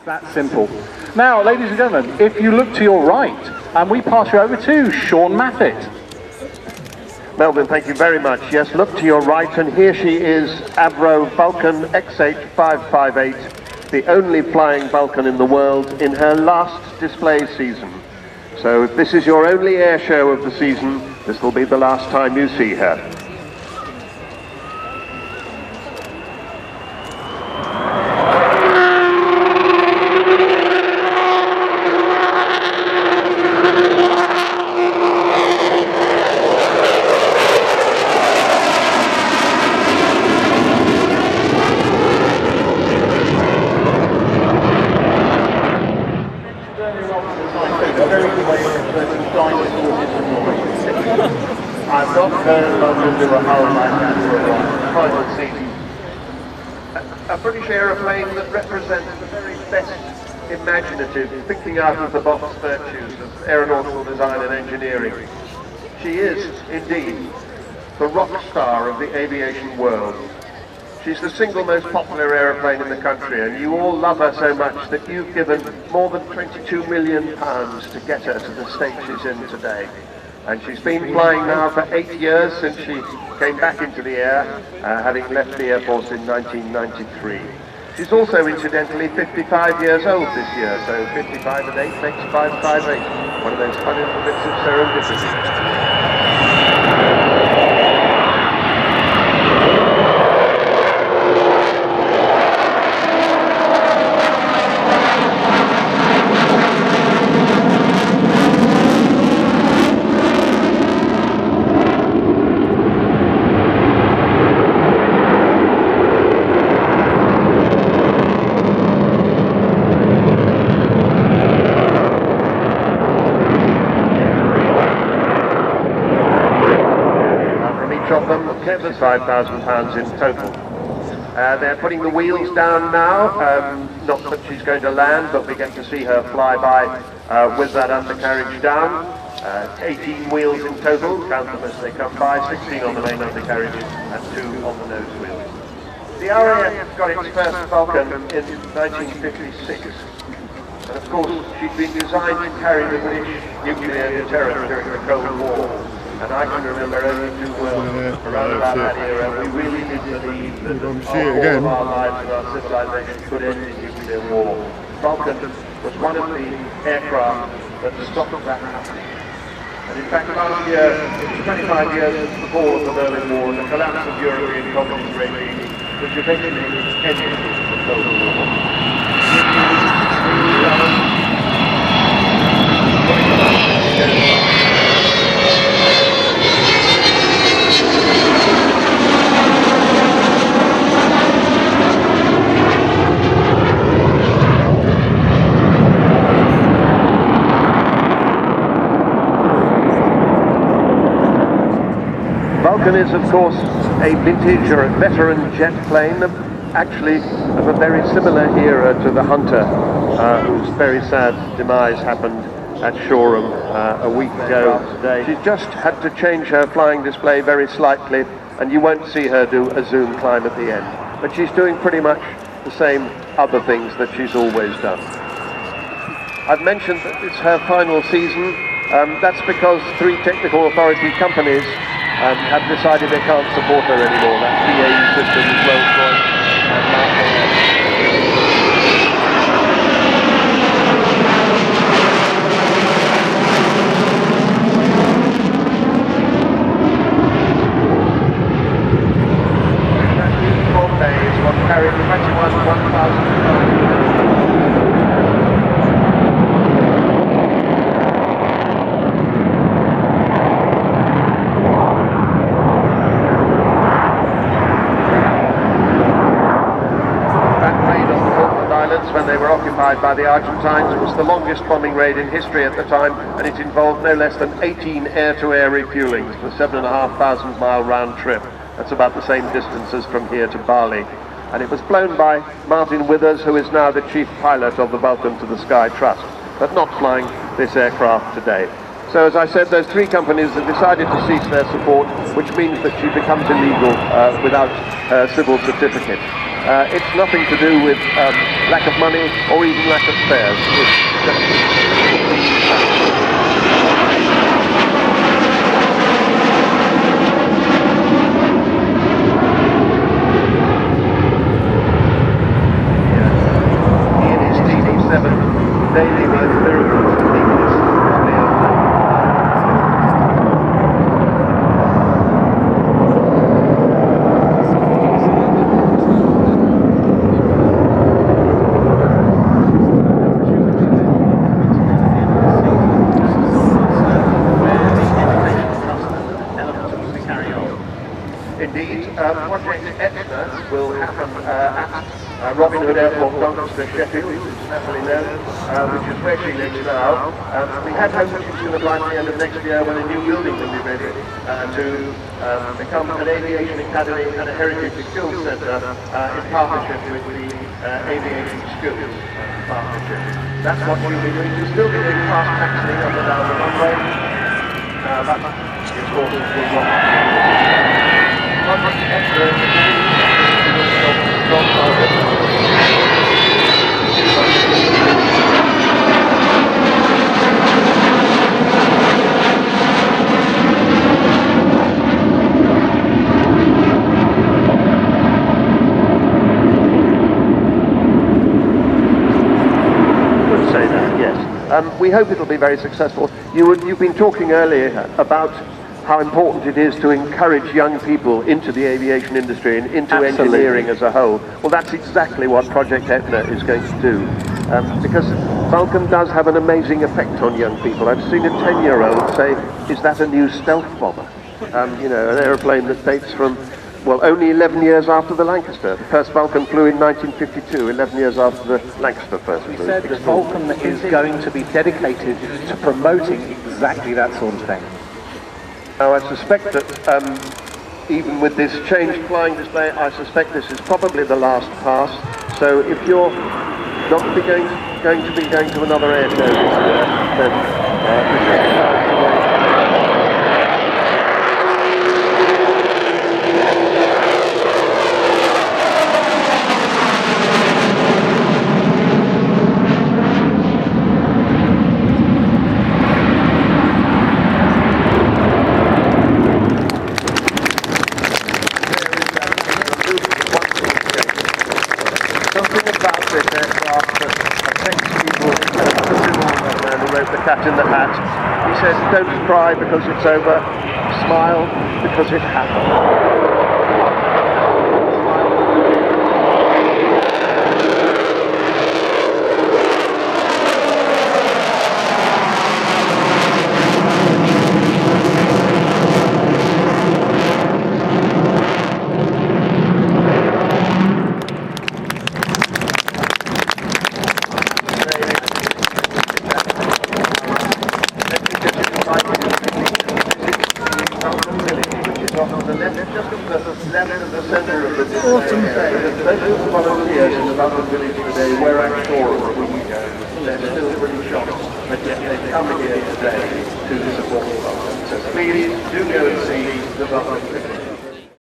That simple. Now, ladies and gentlemen, if you look to your right, and we pass you over to Sean Maffett. Melvin, thank you very much. Yes, look to your right, and here she is, Avro Vulcan XH558, the only flying Vulcan in the world in her last display season. So if this is your only air show of the season, this will be the last time you see her. I've not heard London do a howl like that for a while. Final season. A British aeroplane that represents the very best imaginative, thinking out of the box virtues of aeronautical design and engineering. She is, indeed, the rock star of the aviation world. She's the single most popular aeroplane in the country, and you all love her so much that you've given more than £22 million to get her to the state she's in today. And she's been flying now for 8 years since she came back into the air, having left the Air Force in 1993. She's also, incidentally, 55 years old this year, so 55 and 8 makes 558. One of those funny little bits of serendipity. Of them, there's £5,000 in total. They're putting the wheels down now, not that she's going to land, but we get to see her fly by with that undercarriage down. 18 wheels in total, count them as they come by, 16 on the main undercarriage and 2 on the nose wheels. The RAF got its first Vulcan in 1956, and of course she'd been designed to carry the British nuclear deterrent during the Cold War. And I can remember only too well, around about that era, we really did believe that all of our lives and our civilization could end in nuclear war. Vulcan was one of the aircraft that stopped that happening. And in fact, last year, it was 25 years since the fall of the Berlin Wall and the collapse of European communist regime, which eventually ended the Cold War. Vulcan is, of course, a vintage or a veteran jet plane, actually of a very similar era to the Hunter, whose very sad demise happened at Shoreham a week ago today. She just had to change her flying display very slightly, and you won't see her do a zoom climb at the end. But she's doing pretty much the same other things that she's always done. I've mentioned that it's her final season. That's because 3 technical authority companies have decided they can't support her anymore. That's BAE Systems, Rolls-Royce, and Martin. That uniform bay is what carried 1,000. When they were occupied by the Argentines was the longest bombing raid in history at the time, and it involved no less than 18 air-to-air refuelings for 7,500 mile round trip. That's about the same distance as from here to Bali. And it was flown by Martin Withers, who is now the chief pilot of the Vulcan to the Sky Trust, but not flying this aircraft today. So as I said, those three companies have decided to cease their support, which means that she becomes illegal without a civil certificate. It's nothing to do with lack of money or even lack of spares. It's just daily miracles of weakness on the earth. Indeed, Project Etna will happen at Robin Hood Airport, Doncaster, Sheffield, incidentally known, which is where she lives now. We had hoped that she was going to fly at the end of next year when a new building will be ready to become an aviation academy and a heritage skills centre in partnership with the aviation skills partnership. That's what we'll be doing. We'll still be doing fast taxiing up and down the runway, but of course will not. Say that, yes. We hope it'll be very successful. You've been talking earlier about how important it is to encourage young people into the aviation industry and into engineering as a whole. Well, that's exactly what Project Etna is going to do. Because Vulcan does have an amazing effect on young people. I've seen a 10-year-old say, is that a new stealth bomber? You know, an aeroplane that dates from, well, only 11 years after the Lancaster. The first Vulcan flew in 1952, 11 years after the Lancaster first flew. We said that Vulcan is going to be dedicated to promoting exactly that sort of thing. Now, I suspect that even with this changed flying display, I suspect this is probably the last pass. So if you're not going to be going to another air show this year, then this is something about this aircraft that affects people. The man who wrote The Cat in the Hat, he says, don't cry because it's over, smile because it happened. Left of the centre of the display. Those volunteers in the Vulcan village today were actually a week ago. They're still pretty shocked, but yet they've come here today to support the Vulcan. So please do go and see the Vulcan village.